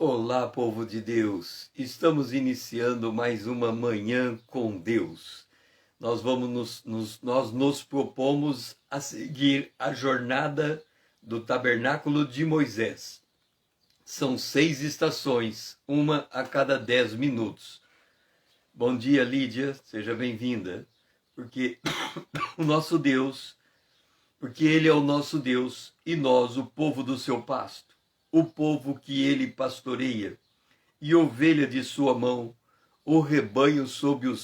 Olá, povo de Deus! Estamos iniciando mais uma manhã com Deus. Nós nos propomos a seguir a jornada do Tabernáculo de Moisés. São 6 estações, uma a cada 10 minutos. Bom dia, Lídia, seja bem-vinda. Porque Ele é o nosso Deus e nós, o povo do seu pasto, o povo que ele pastoreia, e ovelha de sua mão, o rebanho sob o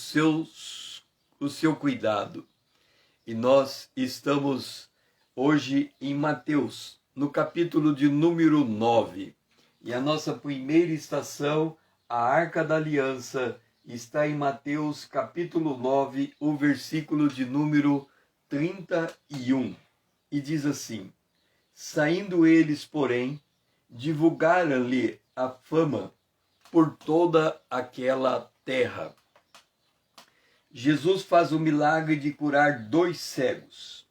seu cuidado. E nós estamos hoje em Mateus, no capítulo de número 9. E a nossa primeira estação, a Arca da Aliança, está em Mateus capítulo 9, o versículo de número 31. E diz assim: saindo eles, porém, divulgaram-lhe a fama por toda aquela terra. Jesus faz o milagre de curar 2 cegos.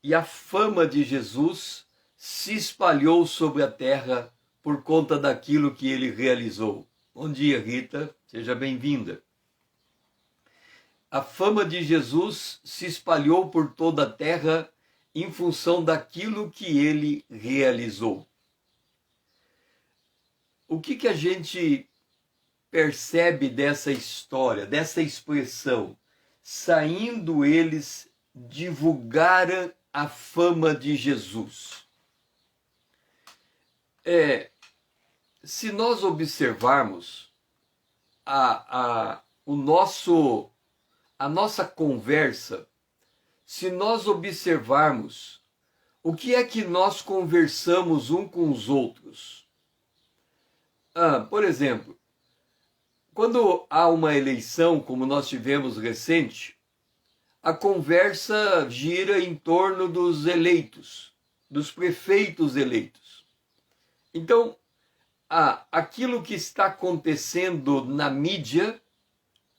E a fama de Jesus se espalhou sobre a terra por conta daquilo que ele realizou. Bom dia, Rita, seja bem-vinda. A fama de Jesus se espalhou por toda a terra em função daquilo que ele realizou. O que a gente percebe dessa história, dessa expressão? Saindo eles, divulgaram a fama de Jesus. Se nós observarmos a nossa conversa, se nós observarmos o que é que nós conversamos um com os outros. Por exemplo, quando há uma eleição, como nós tivemos recente, a conversa gira em torno dos eleitos, dos prefeitos eleitos. Então, aquilo que está acontecendo na mídia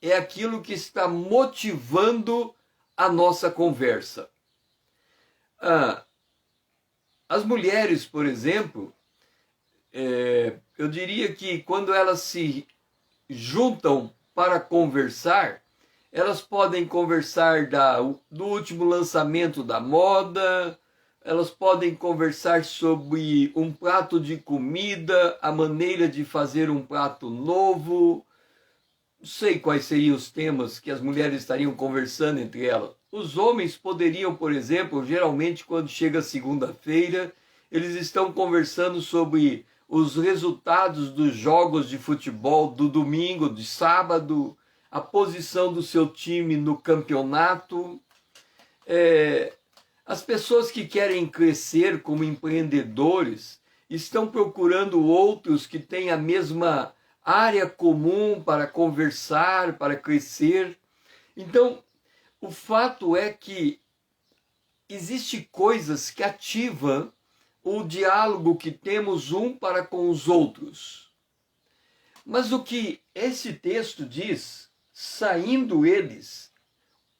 é aquilo que está motivando a nossa conversa. As mulheres, por exemplo, eu diria que quando elas se juntam para conversar, elas podem conversar do último lançamento da moda, elas podem conversar sobre um prato de comida, a maneira de fazer um prato novo. Não sei quais seriam os temas que as mulheres estariam conversando entre elas. Os homens poderiam, por exemplo, geralmente quando chega segunda-feira, eles estão conversando sobre os resultados dos jogos de futebol do domingo, de sábado, a posição do seu time no campeonato. As pessoas que querem crescer como empreendedores estão procurando outros que têm a mesma área comum para conversar, para crescer. Então, o fato é que existem coisas que ativam o diálogo que temos um para com os outros. Mas o que esse texto diz, saindo eles,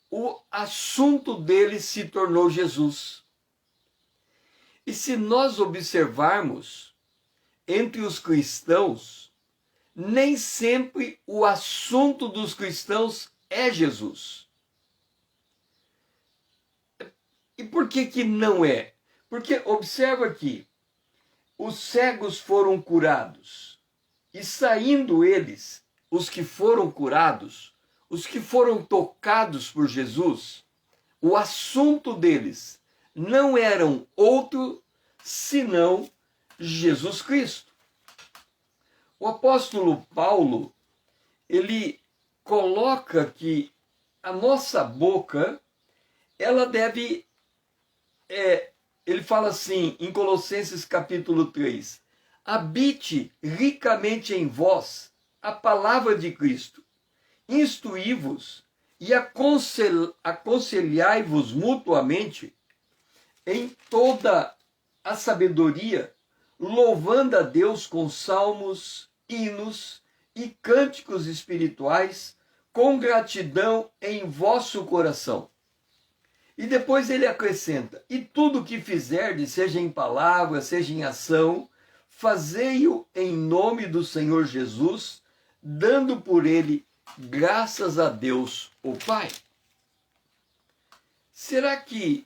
o assunto deles se tornou Jesus. E se nós observarmos, entre os cristãos, nem sempre o assunto dos cristãos é Jesus. E por que não é? Porque observa que os cegos foram curados. E saindo eles, os que foram curados, os que foram tocados por Jesus, o assunto deles não eram outro senão Jesus Cristo. O apóstolo Paulo, ele coloca que a nossa boca, ela deve, ele fala assim em Colossenses capítulo 3, habite ricamente em vós a palavra de Cristo, instruí-vos e aconselhai-vos mutuamente em toda a sabedoria, louvando a Deus com salmos, hinos e cânticos espirituais, com gratidão em vosso coração. E depois ele acrescenta, e tudo o que fizerdes, seja em palavra, seja em ação, fazei-o em nome do Senhor Jesus, dando por ele graças a Deus, o Pai. Será que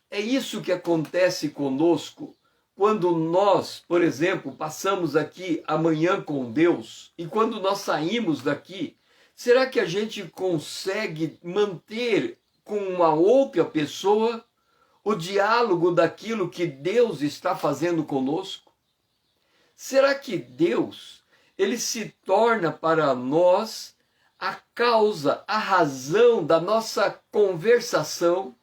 é isso que acontece conosco quando nós, por exemplo, passamos aqui amanhã com Deus e quando nós saímos daqui? Será que a gente consegue manter com uma outra pessoa o diálogo daquilo que Deus está fazendo conosco? Será que Deus, ele se torna para nós a causa, a razão da nossa conversação?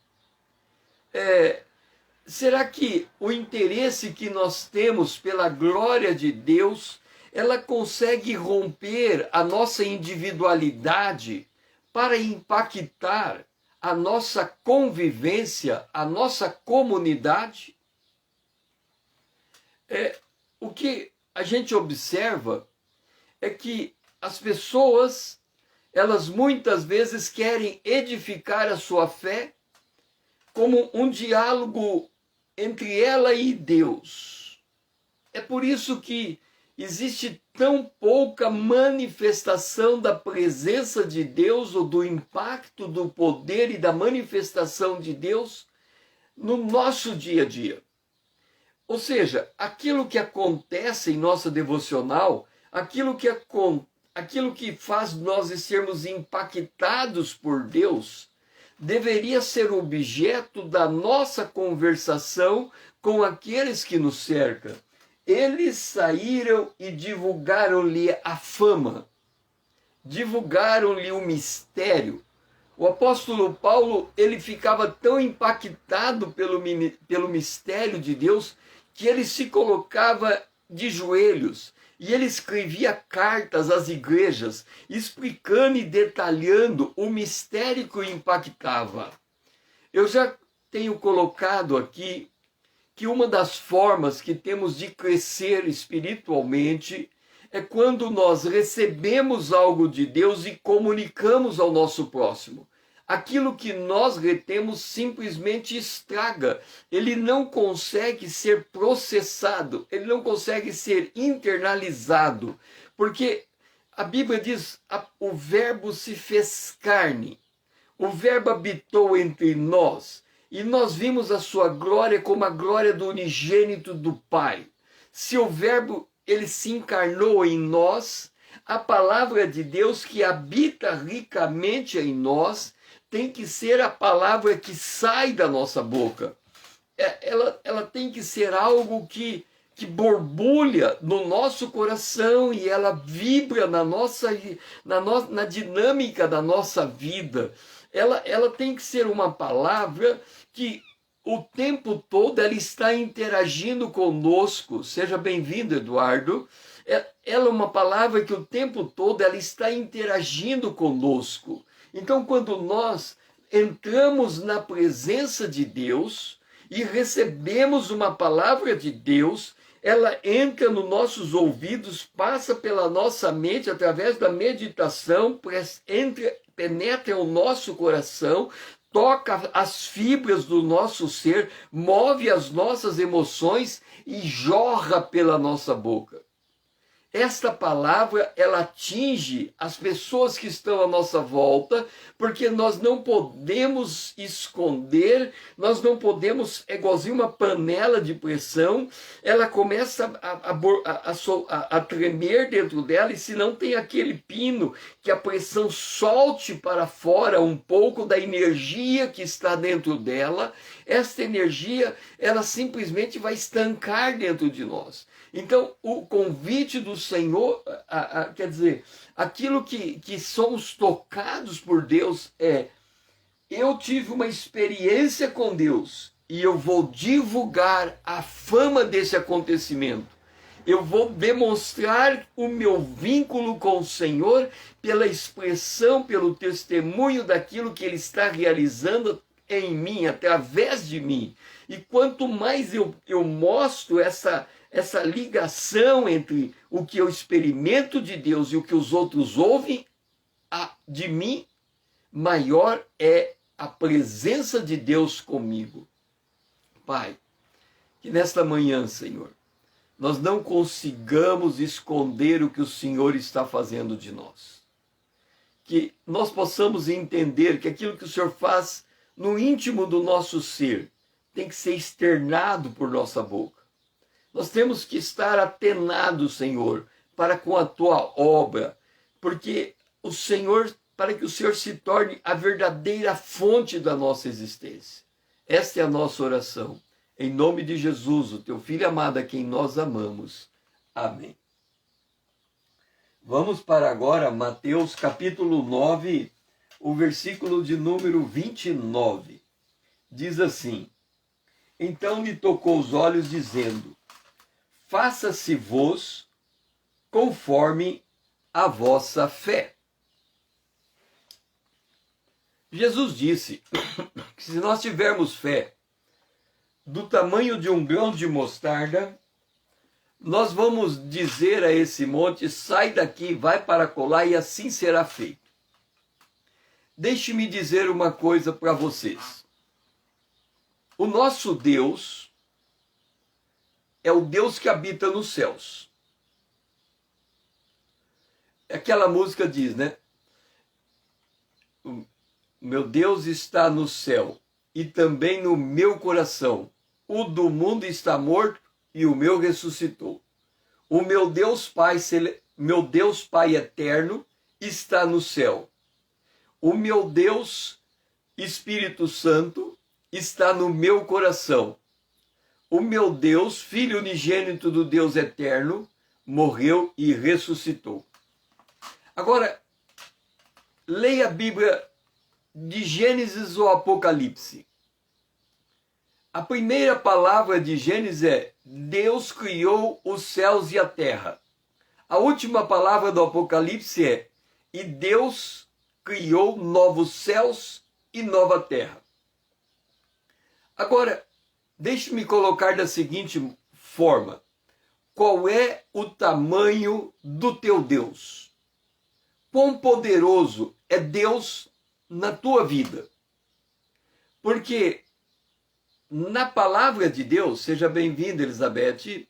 Será que o interesse que nós temos pela glória de Deus, ela consegue romper a nossa individualidade para impactar a nossa convivência, a nossa comunidade? O que a gente observa é que as pessoas, elas muitas vezes querem edificar a sua fé como um diálogo entre ela e Deus. É por isso que existe tão pouca manifestação da presença de Deus ou do impacto do poder e da manifestação de Deus no nosso dia a dia. Ou seja, aquilo que acontece em nossa devocional, aquilo que faz nós sermos impactados por Deus, deveria ser objeto da nossa conversação com aqueles que nos cercam. Eles saíram e divulgaram-lhe a fama, divulgaram-lhe o mistério. O apóstolo Paulo, ele ficava tão impactado pelo mistério de Deus, que ele se colocava de joelhos e ele escrevia cartas às igrejas, explicando e detalhando o mistério que o impactava. Eu já tenho colocado aqui que uma das formas que temos de crescer espiritualmente é quando nós recebemos algo de Deus e comunicamos ao nosso próximo. Aquilo que nós retemos simplesmente estraga. Ele não consegue ser processado, ele não consegue ser internalizado, porque a Bíblia diz, o verbo se fez carne, o verbo habitou entre nós, e nós vimos a sua glória como a glória do unigênito do Pai. Se o verbo, ele se encarnou em nós, a palavra de Deus que habita ricamente em nós, tem que ser a palavra que sai da nossa boca. Ela tem que ser algo que borbulha no nosso coração e ela vibra na dinâmica da nossa vida. Ela tem que ser uma palavra que o tempo todo ela está interagindo conosco. Seja bem-vindo, Eduardo. Ela é uma palavra que o tempo todo ela está interagindo conosco. Então, quando nós entramos na presença de Deus e recebemos uma palavra de Deus, ela entra nos nossos ouvidos, passa pela nossa mente através da meditação, penetra o nosso coração, toca as fibras do nosso ser, move as nossas emoções e jorra pela nossa boca. Esta palavra, ela atinge as pessoas que estão à nossa volta, porque nós não podemos esconder, nós não podemos, é igualzinho uma panela de pressão, ela começa a tremer dentro dela, e se não tem aquele pino que a pressão solte para fora um pouco da energia que está dentro dela, esta energia, ela simplesmente vai estancar dentro de nós. Então, o convite do Senhor, quer dizer, aquilo que somos tocados por Deus eu tive uma experiência com Deus e eu vou divulgar a fama desse acontecimento. Eu vou demonstrar o meu vínculo com o Senhor pela expressão, pelo testemunho daquilo que Ele está realizando em mim, através de mim. E quanto mais eu mostro essa ligação entre o que eu experimento de Deus e o que os outros ouvem de mim, maior é a presença de Deus comigo. Pai, que nesta manhã, Senhor, nós não consigamos esconder o que o Senhor está fazendo de nós. Que nós possamos entender que aquilo que o Senhor faz no íntimo do nosso ser tem que ser externado por nossa boca. Nós temos que estar atenados, Senhor, para com a tua obra, porque o Senhor, para que o Senhor se torne a verdadeira fonte da nossa existência. Esta é a nossa oração. Em nome de Jesus, o teu Filho amado, a quem nós amamos. Amém. Vamos para agora Mateus capítulo 9, o versículo de número 29. Diz assim: Então lhe tocou os olhos, dizendo: Faça-se-vos conforme a vossa fé. Jesus disse que se nós tivermos fé do tamanho de um grão de mostarda, nós vamos dizer a esse monte: sai daqui, vai para colar, e assim será feito. Deixe-me dizer uma coisa para vocês. O nosso Deus é o Deus que habita nos céus. Aquela música diz, né? O meu Deus está no céu e também no meu coração. O do mundo está morto e o meu ressuscitou. O meu Deus Pai eterno está no céu. O meu Deus Espírito Santo está no meu coração. O meu Deus, Filho unigênito do Deus eterno, morreu e ressuscitou. Agora, leia a Bíblia de Gênesis ou Apocalipse. A primeira palavra de Gênesis é: Deus criou os céus e a terra. A última palavra do Apocalipse é: e Deus criou novos céus e nova terra. Agora, deixe-me colocar da seguinte forma: qual é o tamanho do teu Deus? Quão poderoso é Deus na tua vida? Porque na palavra de Deus, seja bem-vinda, Elizabeth,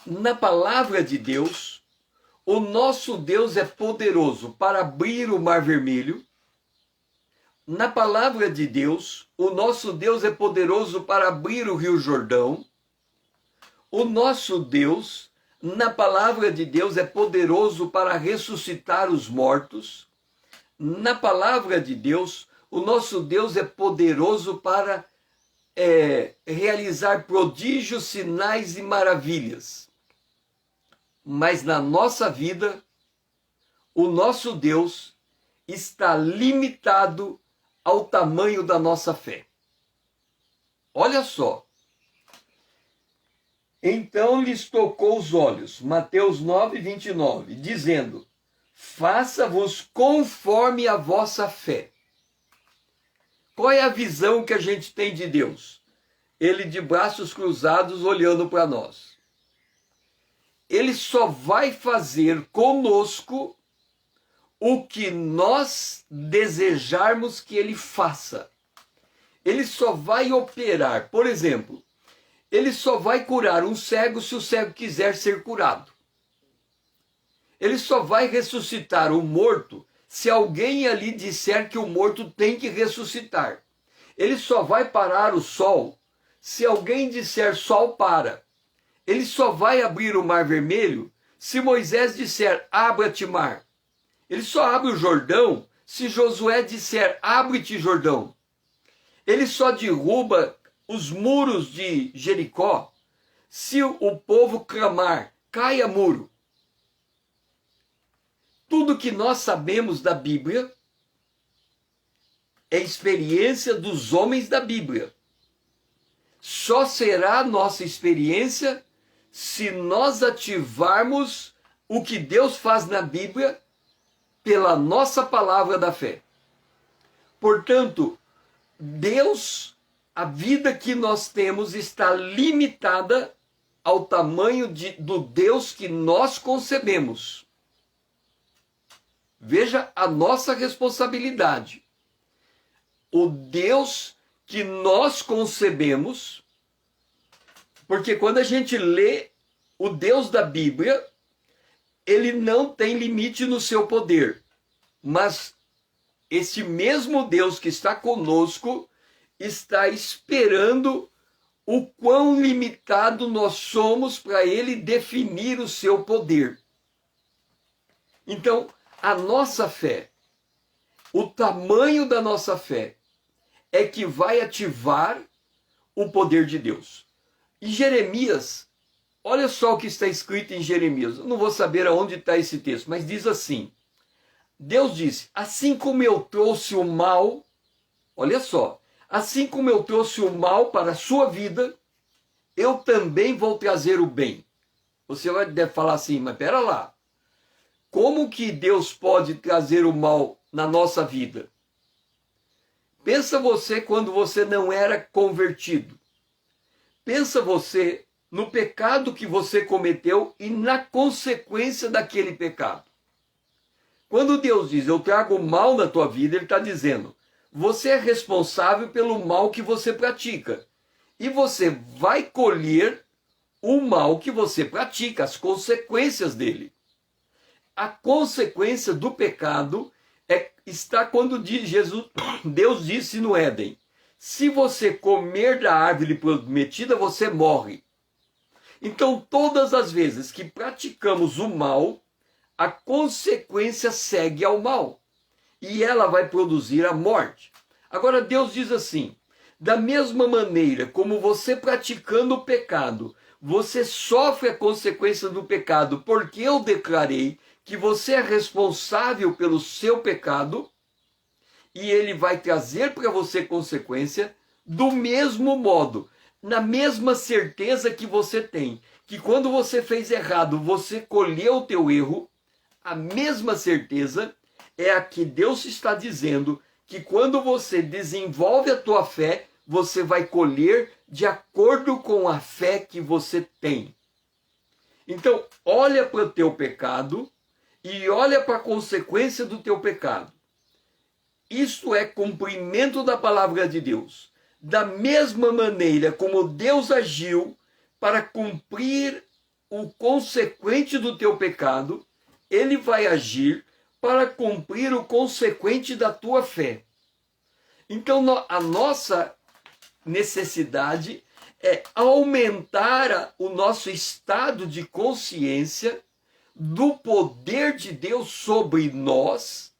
na palavra de Deus, o nosso Deus é poderoso para abrir o Mar Vermelho. Na palavra de Deus, o nosso Deus é poderoso para abrir o Rio Jordão. O nosso Deus, na palavra de Deus, é poderoso para ressuscitar os mortos. Na palavra de Deus, o nosso Deus é poderoso para realizar prodígios, sinais e maravilhas. Mas na nossa vida, o nosso Deus está limitado ao tamanho da nossa fé. Olha só. Então lhes tocou os olhos, Mateus 9, 29, dizendo: faça-vos conforme a vossa fé. Qual é a visão que a gente tem de Deus? Ele de braços cruzados olhando para nós. Ele só vai fazer conosco o que nós desejarmos que ele faça. Ele só vai operar, por exemplo, ele só vai curar um cego se o cego quiser ser curado. Ele só vai ressuscitar o morto se alguém ali disser que o morto tem que ressuscitar. Ele só vai parar o sol se alguém disser sol para. Ele só vai abrir o Mar Vermelho se Moisés disser abra-te mar. Ele só abre o Jordão se Josué disser abre-te Jordão. Ele só derruba os muros de Jericó se o povo clamar caia muro. Tudo que nós sabemos da Bíblia é experiência dos homens da Bíblia. Só será a nossa experiência se nós ativarmos o que Deus faz na Bíblia pela nossa palavra da fé. Portanto, Deus, a vida que nós temos está limitada ao tamanho do Deus que nós concebemos. Veja a nossa responsabilidade. O Deus que nós concebemos, porque quando a gente lê o Deus da Bíblia, ele não tem limite no seu poder, mas esse mesmo Deus que está conosco está esperando o quão limitado nós somos para ele definir o seu poder. Então, a nossa fé, o tamanho da nossa fé, é que vai ativar o poder de Deus. Em Jeremias, olha só o que está escrito em Jeremias. Eu não vou saber aonde está esse texto, mas diz assim: Deus disse, assim como eu trouxe o mal, olha só, assim como eu trouxe o mal para a sua vida, eu também vou trazer o bem. Você deve falar assim, mas pera lá, como que Deus pode trazer o mal na nossa vida? Pensa você quando você não era convertido. Pensa você no pecado que você cometeu e na consequência daquele pecado. Quando Deus diz, eu trago mal na tua vida, ele está dizendo, você é responsável pelo mal que você pratica. E você vai colher o mal que você pratica, as consequências dele. A consequência do pecado está quando Deus disse no Éden, se você comer da árvore prometida, você morre. Então, todas as vezes que praticamos o mal, a consequência segue ao mal. E ela vai produzir a morte. Agora, Deus diz assim, da mesma maneira como você praticando o pecado, você sofre a consequência do pecado, porque eu declarei que você é responsável pelo seu pecado, e ele vai trazer para você consequência do mesmo modo, na mesma certeza que você tem, que quando você fez errado, você colheu o teu erro, a mesma certeza é a que Deus está dizendo que quando você desenvolve a tua fé, você vai colher de acordo com a fé que você tem. Então, olha para o teu pecado e olha para a consequência do teu pecado. Isto é cumprimento da palavra de Deus. Da mesma maneira como Deus agiu para cumprir o consequente do teu pecado, ele vai agir para cumprir o consequente da tua fé. Então, a nossa necessidade é aumentar o nosso estado de consciência do poder de Deus sobre nós,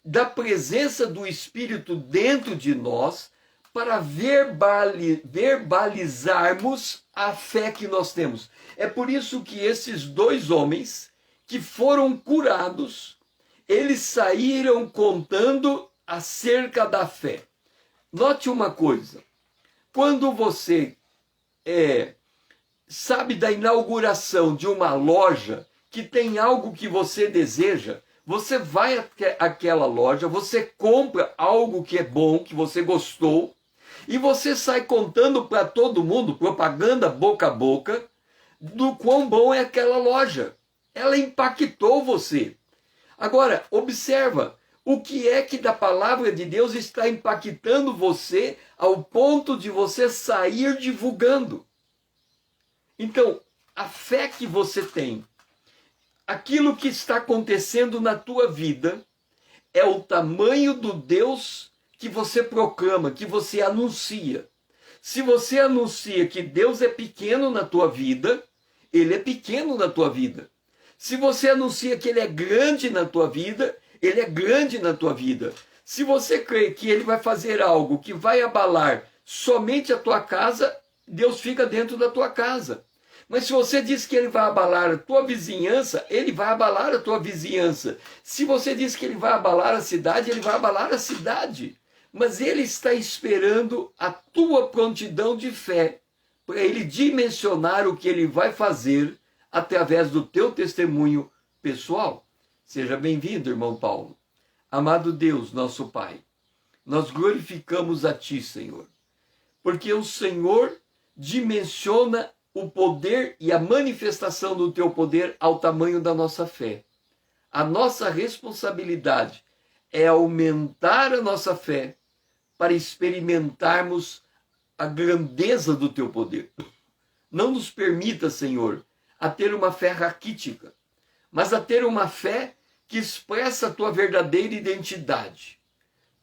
da presença do Espírito dentro de nós, para verbalizarmos a fé que nós temos. É por isso que esses dois homens que foram curados, eles saíram contando acerca da fé. Note uma coisa, quando você sabe da inauguração de uma loja que tem algo que você deseja, você vai até aquela loja, você compra algo que é bom, que você gostou, e você sai contando para todo mundo, propaganda boca a boca, do quão bom é aquela loja. Ela impactou você. Agora, observa, o que é que da palavra de Deus está impactando você ao ponto de você sair divulgando? Então, a fé que você tem, aquilo que está acontecendo na tua vida, é o tamanho do Deus que você proclama, que você anuncia. Se você anuncia que Deus é pequeno na tua vida, ele é pequeno na tua vida. Se você anuncia que ele é grande na tua vida, ele é grande na tua vida. Se você crê que ele vai fazer algo que vai abalar somente a tua casa, Deus fica dentro da tua casa. Mas se você diz que ele vai abalar a tua vizinhança, ele vai abalar a tua vizinhança. Se você diz que ele vai abalar a cidade, ele vai abalar a cidade. Mas ele está esperando a tua prontidão de fé para ele dimensionar o que ele vai fazer através do teu testemunho pessoal. Seja bem-vindo, irmão Paulo. Amado Deus, nosso Pai, nós glorificamos a Ti, Senhor, porque o Senhor dimensiona o poder e a manifestação do Teu poder ao tamanho da nossa fé. A nossa responsabilidade é aumentar a nossa fé para experimentarmos a grandeza do Teu poder. Não nos permita, Senhor, a ter uma fé raquítica, mas a ter uma fé que expressa a tua verdadeira identidade,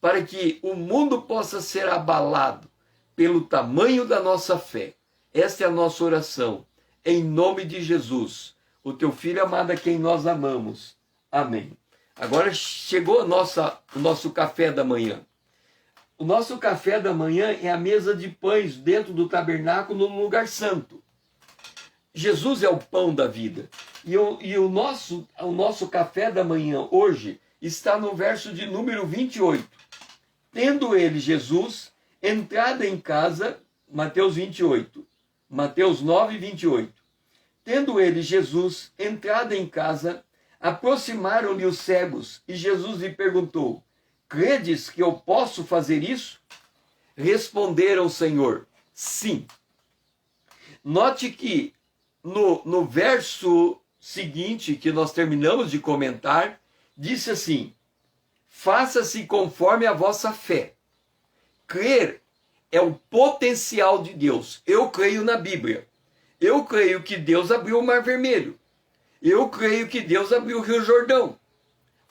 para que o mundo possa ser abalado pelo tamanho da nossa fé. Esta é a nossa oração, em nome de Jesus, o teu Filho amado a quem nós amamos. Amém. Agora chegou o nosso café da manhã. O nosso café da manhã é a mesa de pães dentro do tabernáculo no lugar santo. Jesus é o pão da vida. E o nosso café da manhã hoje está no verso de número 28. Tendo ele, Jesus, entrada em casa, Mateus 28, Mateus 9, 28. Tendo ele, Jesus, entrada em casa, aproximaram-lhe os cegos, e Jesus lhe perguntou: credes que eu posso fazer isso? Responderam, Senhor, sim. Note que no verso seguinte, que nós terminamos de comentar, disse assim: faça-se conforme a vossa fé. Crer é o potencial de Deus. Eu creio na Bíblia. Eu creio que Deus abriu o Mar Vermelho. Eu creio que Deus abriu o Rio Jordão.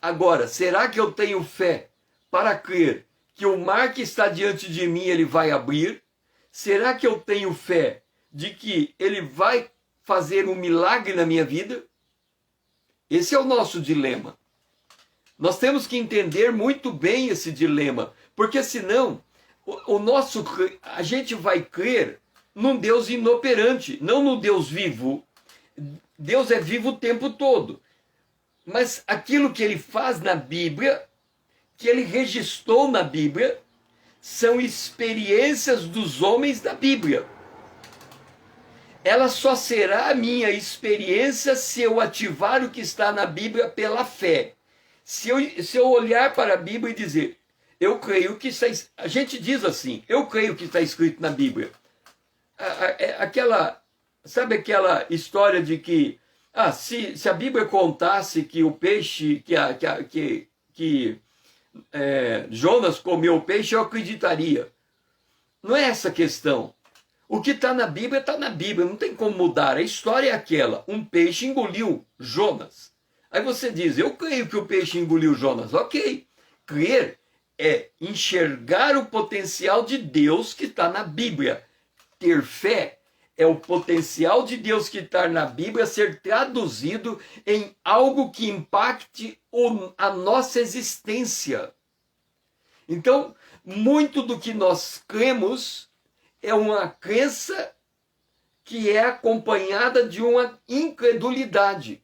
Agora, será que eu tenho fé para crer que o mar que está diante de mim ele vai abrir? Será que eu tenho fé de que ele vai fazer um milagre na minha vida? Esse é o nosso dilema. Nós temos que entender muito bem esse dilema, porque senão a gente vai crer num Deus inoperante, não no Deus vivo. Deus é vivo o tempo todo. Mas aquilo que ele faz na Bíblia, que ele registrou na Bíblia, são experiências dos homens da Bíblia. Ela só será a minha experiência se eu ativar o que está na Bíblia pela fé. Se eu olhar para a Bíblia e dizer, eu creio que está... A gente diz assim, eu creio que está escrito na Bíblia. Sabe aquela história de que se a Bíblia contasse que o peixe, que Jonas comeu o peixe, eu acreditaria. Não é essa a questão. O que está na Bíblia, não tem como mudar. A história é aquela, um peixe engoliu Jonas. Aí você diz, eu creio que o peixe engoliu Jonas. Ok, crer é enxergar o potencial de Deus que está na Bíblia. Ter fé é o potencial de Deus que está na Bíblia ser traduzido em algo que impacte a nossa existência. Então, muito do que nós cremos é uma crença que é acompanhada de uma incredulidade.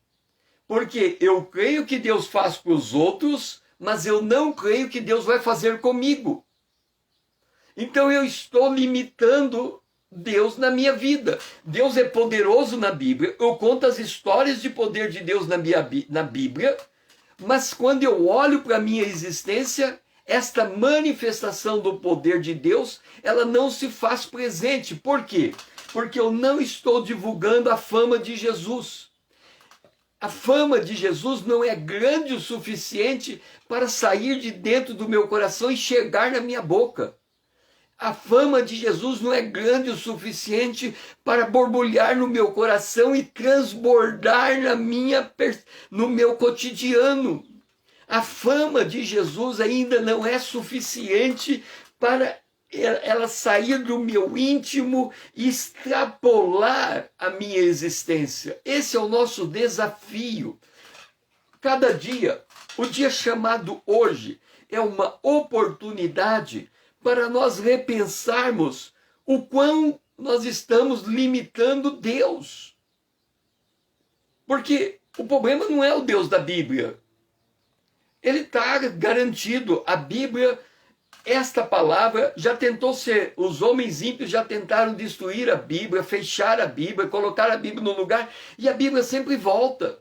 Porque eu creio que Deus faz para os outros, mas eu não creio que Deus vai fazer comigo. Então eu estou limitando Deus na minha vida. Deus é poderoso na Bíblia. Eu conto as histórias de poder de Deus na Bíblia, mas quando eu olho para a minha existência, esta manifestação do poder de Deus, ela não se faz presente. Por quê? Porque eu não estou divulgando a fama de Jesus. A fama de Jesus não é grande o suficiente para sair de dentro do meu coração e chegar na minha boca. A fama de Jesus não é grande o suficiente para borbulhar no meu coração e transbordar no meu cotidiano. A fama de Jesus ainda não é suficiente para ela sair do meu íntimo e extrapolar a minha existência. Esse é o nosso desafio. Cada dia, o dia chamado hoje, é uma oportunidade para nós repensarmos o quão nós estamos limitando Deus. Porque o problema não é o Deus da Bíblia. Ele está garantido. A Bíblia, esta palavra já tentou ser, os homens ímpios já tentaram destruir a Bíblia, fechar a Bíblia, colocar a Bíblia no lugar, e a Bíblia sempre volta.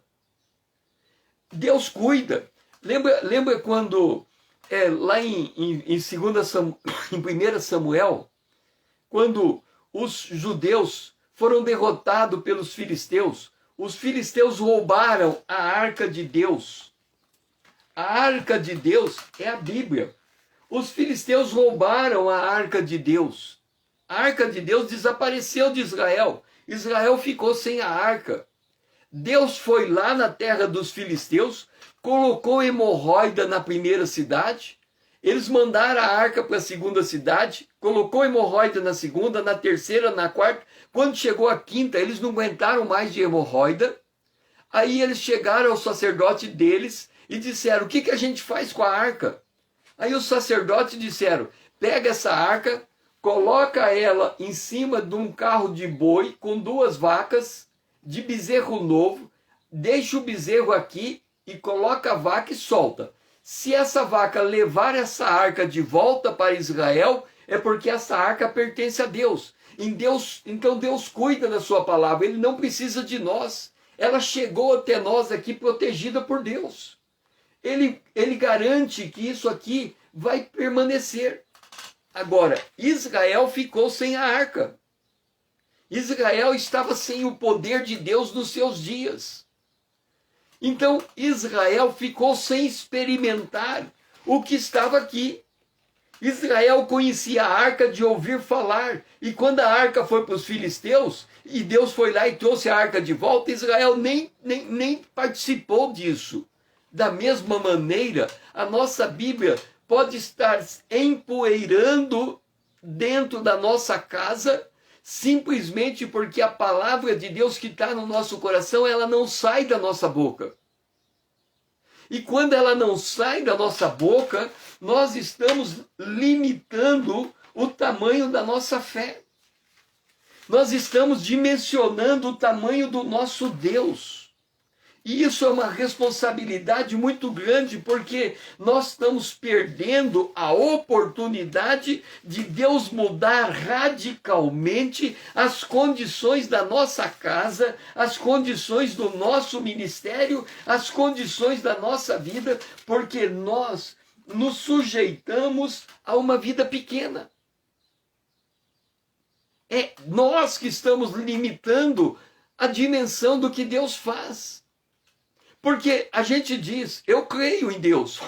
Deus cuida. Lembra quando, lá em 1 Samuel, quando os judeus foram derrotados pelos filisteus, os filisteus roubaram a arca de Deus. A arca de Deus é a Bíblia. Os filisteus roubaram a arca de Deus. A arca de Deus desapareceu de Israel. Israel ficou sem a arca. Deus foi lá na terra dos filisteus, colocou hemorroida na primeira cidade, eles mandaram a arca para a segunda cidade, colocou hemorroida na segunda, na terceira, na quarta. Quando chegou a quinta, eles não aguentaram mais de hemorroida. Aí eles chegaram ao sacerdote deles e disseram: o que a gente faz com a arca? Aí os sacerdotes disseram: pega essa arca, coloca ela em cima de um carro de boi com 2 vacas de bezerro novo, deixa o bezerro aqui e coloca a vaca e solta. Se essa vaca levar essa arca de volta para Israel, é porque essa arca pertence a Deus. Então Deus cuida da sua palavra, ele não precisa de nós. Ela chegou até nós aqui protegida por Deus. Ele garante que isso aqui vai permanecer. Agora, Israel ficou sem a arca. Israel estava sem o poder de Deus nos seus dias. Então, Israel ficou sem experimentar o que estava aqui. Israel conhecia a arca de ouvir falar. E quando a arca foi para os filisteus, e Deus foi lá e trouxe a arca de volta, Israel nem participou disso. Da mesma maneira, a nossa Bíblia pode estar empoeirando dentro da nossa casa, simplesmente porque a palavra de Deus que está no nosso coração, ela não sai da nossa boca. E quando ela não sai da nossa boca, nós estamos limitando o tamanho da nossa fé. Nós estamos dimensionando o tamanho do nosso Deus. E isso é uma responsabilidade muito grande, porque nós estamos perdendo a oportunidade de Deus mudar radicalmente as condições da nossa casa, as condições do nosso ministério, as condições da nossa vida, porque nós nos sujeitamos a uma vida pequena. É nós que estamos limitando a dimensão do que Deus faz. Porque a gente diz: eu creio em Deus.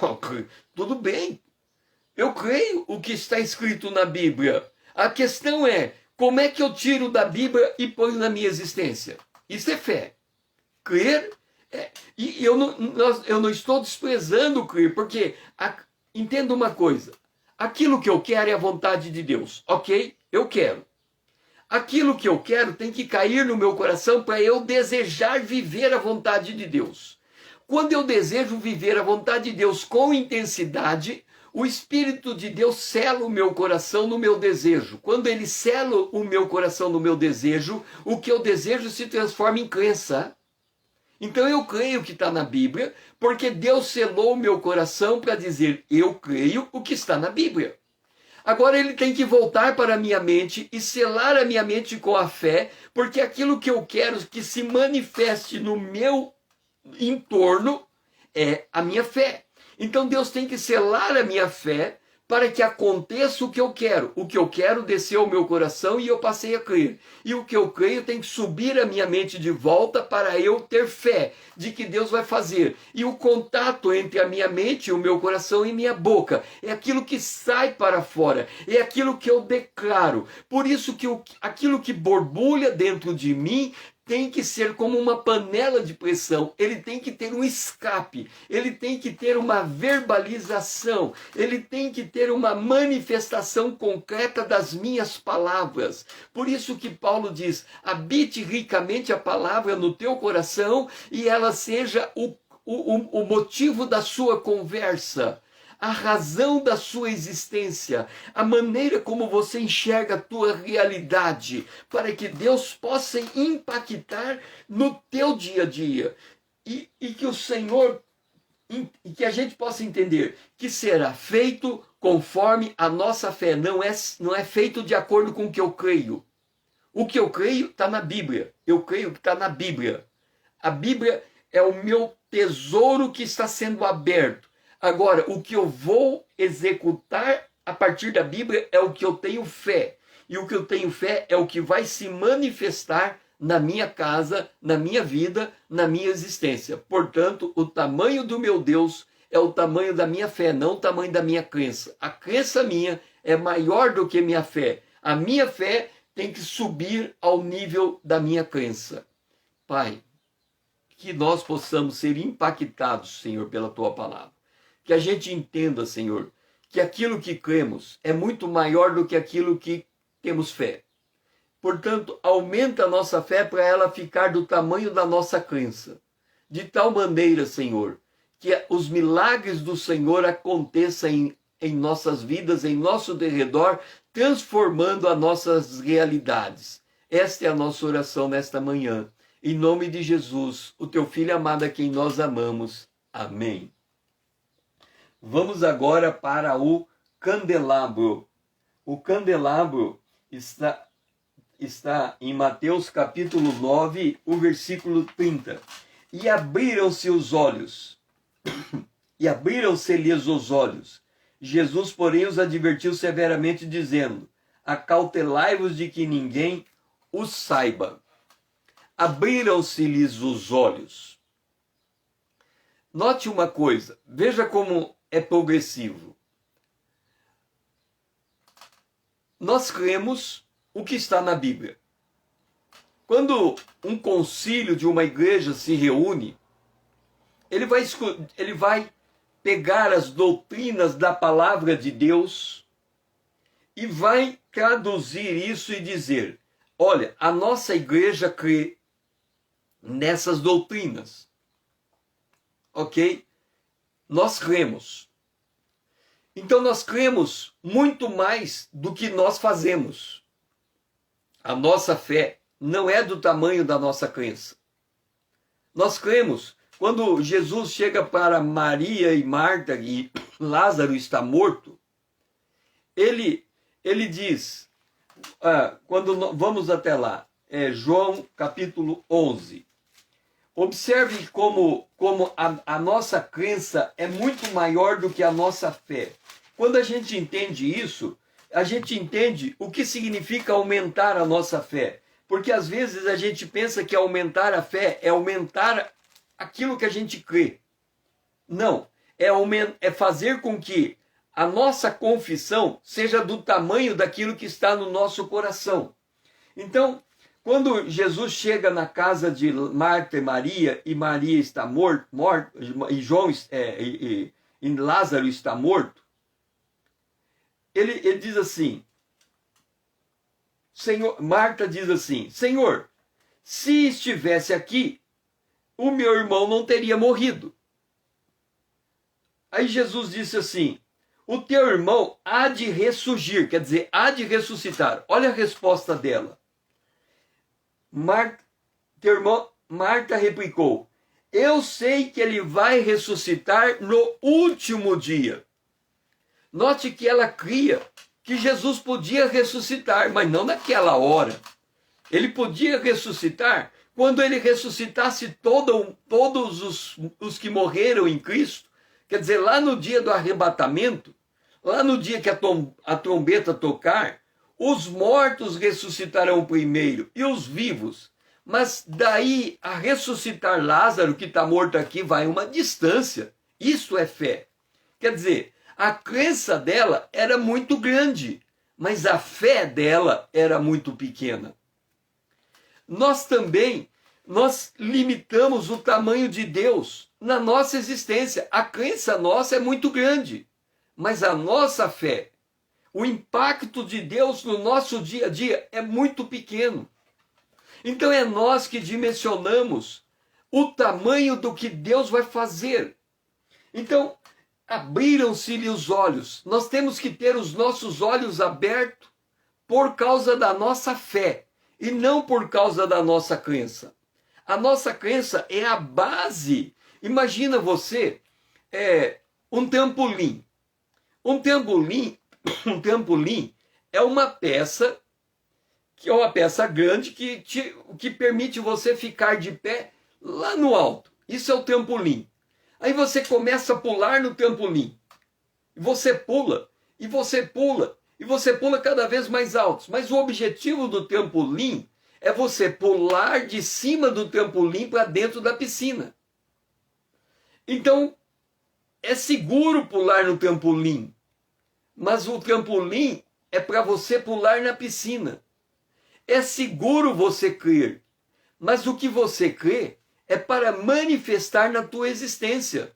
Tudo bem, eu creio o que está escrito na Bíblia. A questão é, como é que eu tiro da Bíblia e ponho na minha existência? Isso é fé. Crer, e eu não estou desprezando crer, porque, entenda uma coisa, aquilo que eu quero é a vontade de Deus, ok? Eu quero. Aquilo que eu quero tem que cair no meu coração para eu desejar viver a vontade de Deus. Quando eu desejo viver a vontade de Deus com intensidade, o Espírito de Deus sela o meu coração no meu desejo. Quando ele sela o meu coração no meu desejo, o que eu desejo se transforma em crença. Então eu creio que está na Bíblia, porque Deus selou o meu coração para dizer: eu creio o que está na Bíblia. Agora ele tem que voltar para a minha mente e selar a minha mente com a fé, porque aquilo que eu quero que se manifeste no meu entorno é a minha fé. Então Deus tem que selar a minha fé para que aconteça o que eu quero. O que eu quero desceu ao meu coração e eu passei a crer. E o que eu creio tem que subir a minha mente de volta para eu ter fé de que Deus vai fazer. E o contato entre a minha mente, o meu coração e minha boca é aquilo que sai para fora, é aquilo que eu declaro. Por isso que aquilo que borbulha dentro de mim tem que ser como uma panela de pressão, ele tem que ter um escape, ele tem que ter uma verbalização, ele tem que ter uma manifestação concreta das minhas palavras. Por isso que Paulo diz: habite ricamente a palavra no teu coração e ela seja o motivo da sua conversa, a razão da sua existência, a maneira como você enxerga a tua realidade, para que Deus possa impactar no teu dia a dia. E que o Senhor, e que a gente possa entender que será feito conforme a nossa fé, não é feito de acordo com o que eu creio. O que eu creio está na Bíblia, eu creio que está na Bíblia. A Bíblia é o meu tesouro que está sendo aberto. Agora, o que eu vou executar a partir da Bíblia é o que eu tenho fé. E o que eu tenho fé é o que vai se manifestar na minha casa, na minha vida, na minha existência. Portanto, o tamanho do meu Deus é o tamanho da minha fé, não o tamanho da minha crença. A crença minha é maior do que minha fé. A minha fé tem que subir ao nível da minha crença. Pai, que nós possamos ser impactados, Senhor, pela tua palavra. Que a gente entenda, Senhor, que aquilo que cremos é muito maior do que aquilo que temos fé. Portanto, aumenta a nossa fé para ela ficar do tamanho da nossa crença. De tal maneira, Senhor, que os milagres do Senhor aconteçam em nossas vidas, em nosso derredor, transformando as nossas realidades. Esta é a nossa oração nesta manhã. Em nome de Jesus, o teu Filho amado a quem nós amamos. Amém. Vamos agora para o candelabro. O candelabro está em Mateus capítulo 9, o versículo 30. E abriram-se os olhos, e abriram-se-lhes os olhos. Jesus, porém, os advertiu severamente, dizendo: acautelai-vos de que ninguém os saiba. Abriram-se-lhes os olhos. Note uma coisa, veja como é progressivo. Nós cremos o que está na Bíblia. Quando um concílio de uma igreja se reúne, ele vai pegar as doutrinas da palavra de Deus e vai traduzir isso e dizer: olha, a nossa igreja crê nessas doutrinas. Ok? Nós cremos. Então nós cremos muito mais do que nós fazemos. A nossa fé não é do tamanho da nossa crença. Nós cremos. Quando Jesus chega para Maria e Marta e Lázaro está morto, ele diz, vamos até lá, João capítulo 11. Observe como a nossa crença é muito maior do que a nossa fé. Quando a gente entende isso, a gente entende o que significa aumentar a nossa fé. Porque às vezes a gente pensa que aumentar a fé é aumentar aquilo que a gente crê. Não, é fazer com que a nossa confissão seja do tamanho daquilo que está no nosso coração. Então, quando Jesus chega na casa de Marta e Maria está morto, e João e Lázaro está morto, ele diz assim, Marta diz assim: Senhor, se estivesse aqui, o meu irmão não teria morrido. Aí Jesus disse assim: o teu irmão há de ressurgir, quer dizer, há de ressuscitar. Olha a resposta dela. Marta replicou: eu sei que ele vai ressuscitar no último dia. Note que ela cria que Jesus podia ressuscitar, mas não naquela hora. Ele podia ressuscitar quando ele ressuscitasse todos os que morreram em Cristo. Quer dizer, lá no dia do arrebatamento, lá no dia que a trombeta tocar, os mortos ressuscitarão primeiro e os vivos. Mas daí a ressuscitar Lázaro, que está morto aqui, vai uma distância. Isso é fé. Quer dizer, a crença dela era muito grande, mas a fé dela era muito pequena. Nós limitamos o tamanho de Deus na nossa existência. A crença nossa é muito grande, mas a nossa fé, o impacto de Deus no nosso dia a dia é muito pequeno. Então é nós que dimensionamos o tamanho do que Deus vai fazer. Então, abriram-se-lhe os olhos. Nós temos que ter os nossos olhos abertos por causa da nossa fé e não por causa da nossa crença. A nossa crença é a base. Imagina você, um trampolim. Um trampolim é uma peça que é uma peça grande que permite você ficar de pé lá no alto. Isso é o trampolim. Aí você começa a pular no trampolim. Você pula, e você pula, e você pula cada vez mais alto. Mas o objetivo do trampolim é você pular de cima do trampolim para dentro da piscina. Então, é seguro pular no trampolim. Mas o trampolim é para você pular na piscina. É seguro você crer. Mas o que você crê é para manifestar na tua existência.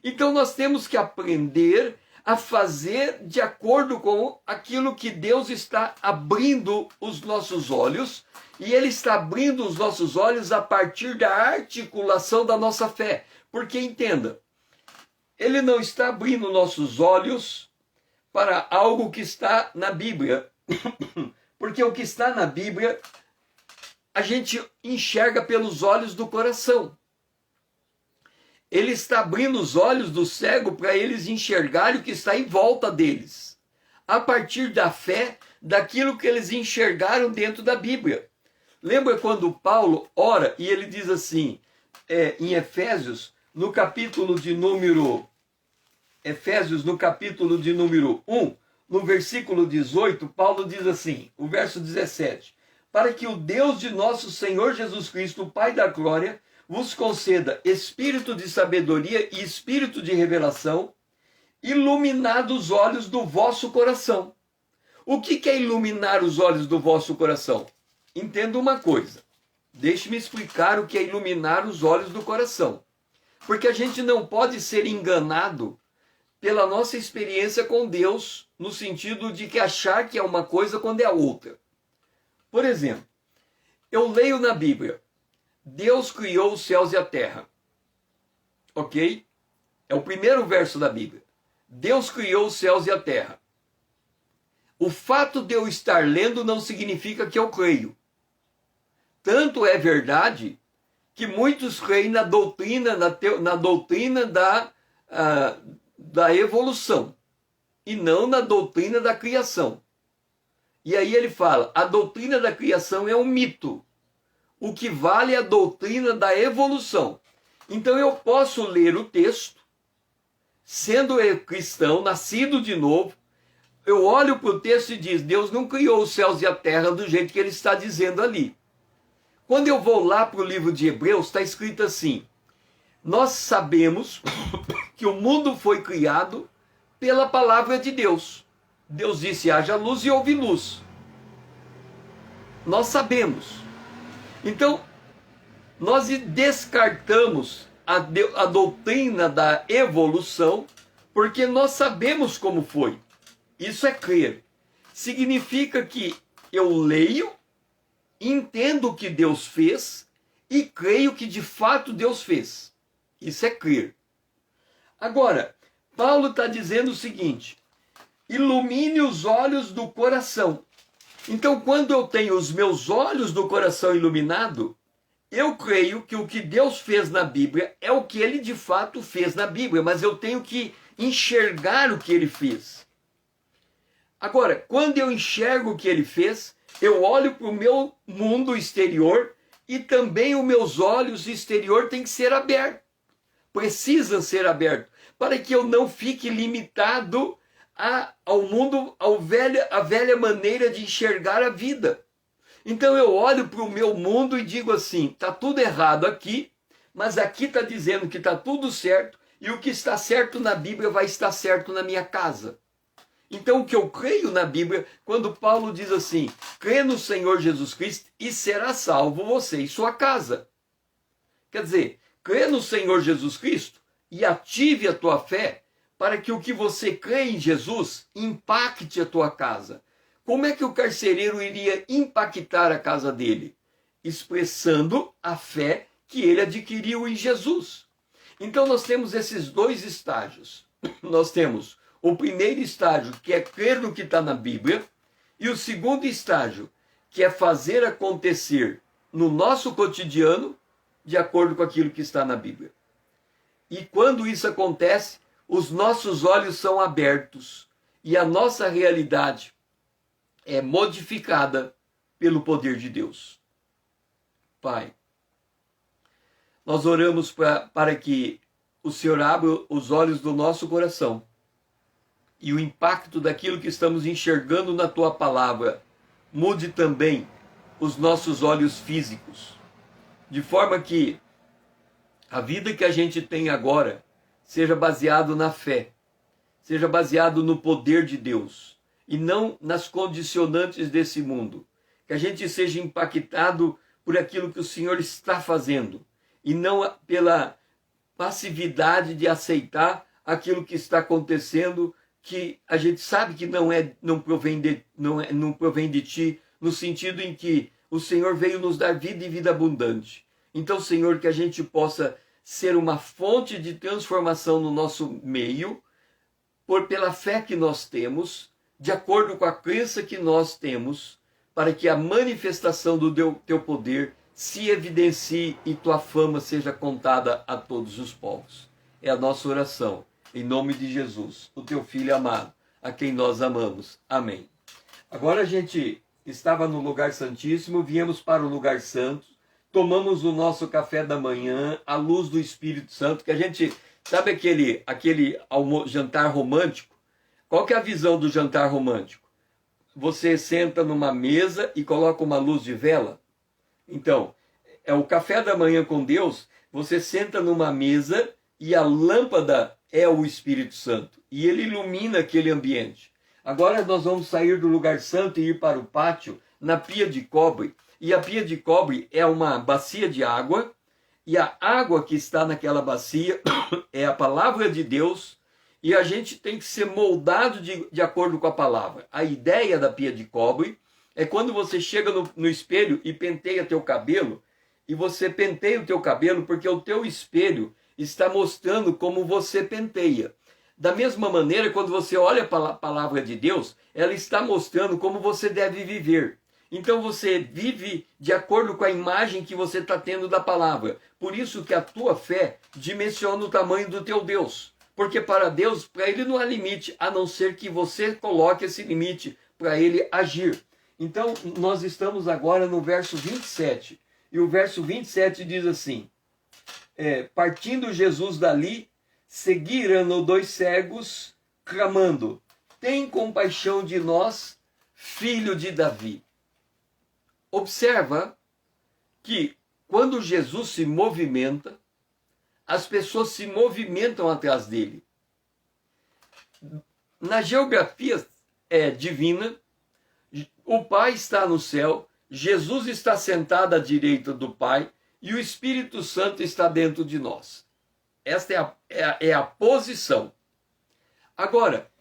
Então nós temos que aprender a fazer de acordo com aquilo que Deus está abrindo os nossos olhos, e Ele está abrindo os nossos olhos a partir da articulação da nossa fé. Porque entenda, Ele não está abrindo nossos olhos para algo que está na Bíblia, porque o que está na Bíblia a gente enxerga pelos olhos do coração. Ele está abrindo os olhos do cego para eles enxergarem o que está em volta deles, a partir da fé, daquilo que eles enxergaram dentro da Bíblia. Lembra quando Paulo ora e ele diz assim, em Efésios, no capítulo de número 1, no versículo 18, Paulo diz assim, o verso 17, para que o Deus de nosso Senhor Jesus Cristo, o Pai da glória, vos conceda espírito de sabedoria e espírito de revelação, iluminado os olhos do vosso coração. O que é iluminar os olhos do vosso coração? Entenda uma coisa, deixe-me explicar o que é iluminar os olhos do coração, porque a gente não pode ser enganado pela nossa experiência com Deus, no sentido de que achar que é uma coisa quando é a outra. Por exemplo, eu leio na Bíblia, Deus criou os céus e a terra. Ok? É o primeiro verso da Bíblia. Deus criou os céus e a terra. O fato de eu estar lendo não significa que eu creio. Tanto é verdade que muitos creem na doutrina, na doutrina da evolução e não na doutrina da criação. E aí ele fala, a doutrina da criação é um mito. O que vale é a doutrina da evolução. Então eu posso ler o texto, sendo eu cristão, nascido de novo, eu olho para o texto e diz, Deus não criou os céus e a terra do jeito que ele está dizendo ali. Quando eu vou lá para o livro de Hebreus, está escrito assim, nós sabemos que o mundo foi criado pela palavra de Deus. Deus disse, haja luz e houve luz. Nós sabemos. Então, nós descartamos a doutrina da evolução, porque nós sabemos como foi. Isso é crer. Significa que eu leio, entendo o que Deus fez e creio que de fato Deus fez. Isso é crer. Agora, Paulo está dizendo o seguinte, ilumine os olhos do coração. Então, quando eu tenho os meus olhos do coração iluminado, eu creio que o que Deus fez na Bíblia é o que ele de fato fez na Bíblia, mas eu tenho que enxergar o que ele fez. Agora, quando eu enxergo o que ele fez, eu olho para o meu mundo exterior e também os meus olhos exterior têm que ser abertos. Precisam ser abertos, para que eu não fique limitado ao mundo, a velha maneira de enxergar a vida. Então eu olho para o meu mundo e digo assim, está tudo errado aqui, mas aqui está dizendo que está tudo certo, e o que está certo na Bíblia vai estar certo na minha casa. Então o que eu creio na Bíblia, quando Paulo diz assim, crê no Senhor Jesus Cristo e será salvo você e sua casa. Quer dizer, crê no Senhor Jesus Cristo e ative a tua fé, para que o que você crê em Jesus impacte a tua casa. Como é que o carcereiro iria impactar a casa dele? Expressando a fé que ele adquiriu em Jesus. Então nós temos esses dois estágios. Nós temos o primeiro estágio, que é crer no que está na Bíblia, e o segundo estágio, que é fazer acontecer no nosso cotidiano, de acordo com aquilo que está na Bíblia. E quando isso acontece, os nossos olhos são abertos e a nossa realidade é modificada pelo poder de Deus. Pai, nós oramos para que o Senhor abra os olhos do nosso coração e o impacto daquilo que estamos enxergando na Tua palavra mude também os nossos olhos físicos, de forma que a vida que a gente tem agora seja baseado na fé, seja baseado no poder de Deus e não nas condicionantes desse mundo. Que a gente seja impactado por aquilo que o Senhor está fazendo e não pela passividade de aceitar aquilo que está acontecendo, que a gente sabe que não provém de ti, no sentido em que o Senhor veio nos dar vida e vida abundante. Então, Senhor, que a gente possa ser uma fonte de transformação no nosso meio, pela fé que nós temos, de acordo com a crença que nós temos, para que a manifestação do teu poder se evidencie e tua fama seja contada a todos os povos. É a nossa oração, em nome de Jesus, o teu Filho amado, a quem nós amamos. Amém. Agora a gente estava no lugar santíssimo, viemos para o lugar santo, tomamos o nosso café da manhã, à luz do Espírito Santo, que a gente, sabe aquele jantar romântico? Qual que é a visão do jantar romântico? Você senta numa mesa e coloca uma luz de vela? Então, é o café da manhã com Deus, você senta numa mesa e a lâmpada é o Espírito Santo, e ele ilumina aquele ambiente. Agora nós vamos sair do lugar santo e ir para o pátio, na pia de cobre, e a pia de cobre é uma bacia de água, e a água que está naquela bacia é a palavra de Deus, e a gente tem que ser moldado de acordo com a palavra. A ideia da pia de cobre é quando você chega no espelho e penteia teu cabelo, e você penteia o teu cabelo porque o teu espelho está mostrando como você penteia. Da mesma maneira, quando você olha para a palavra de Deus, ela está mostrando como você deve viver. Então você vive de acordo com a imagem que você está tendo da palavra. Por isso que a tua fé dimensiona o tamanho do teu Deus. Porque para Deus, para ele não há limite, a não ser que você coloque esse limite para ele agir. Então nós estamos agora no verso 27. E o verso 27 diz assim: partindo Jesus dali, seguiram-no 2 cegos, clamando: tem compaixão de nós, filho de Davi. Observa que quando Jesus se movimenta, as pessoas se movimentam atrás dele. Na geografia divina, o Pai está no céu, Jesus está sentado à direita do Pai e o Espírito Santo está dentro de nós. Esta é a posição. Agora,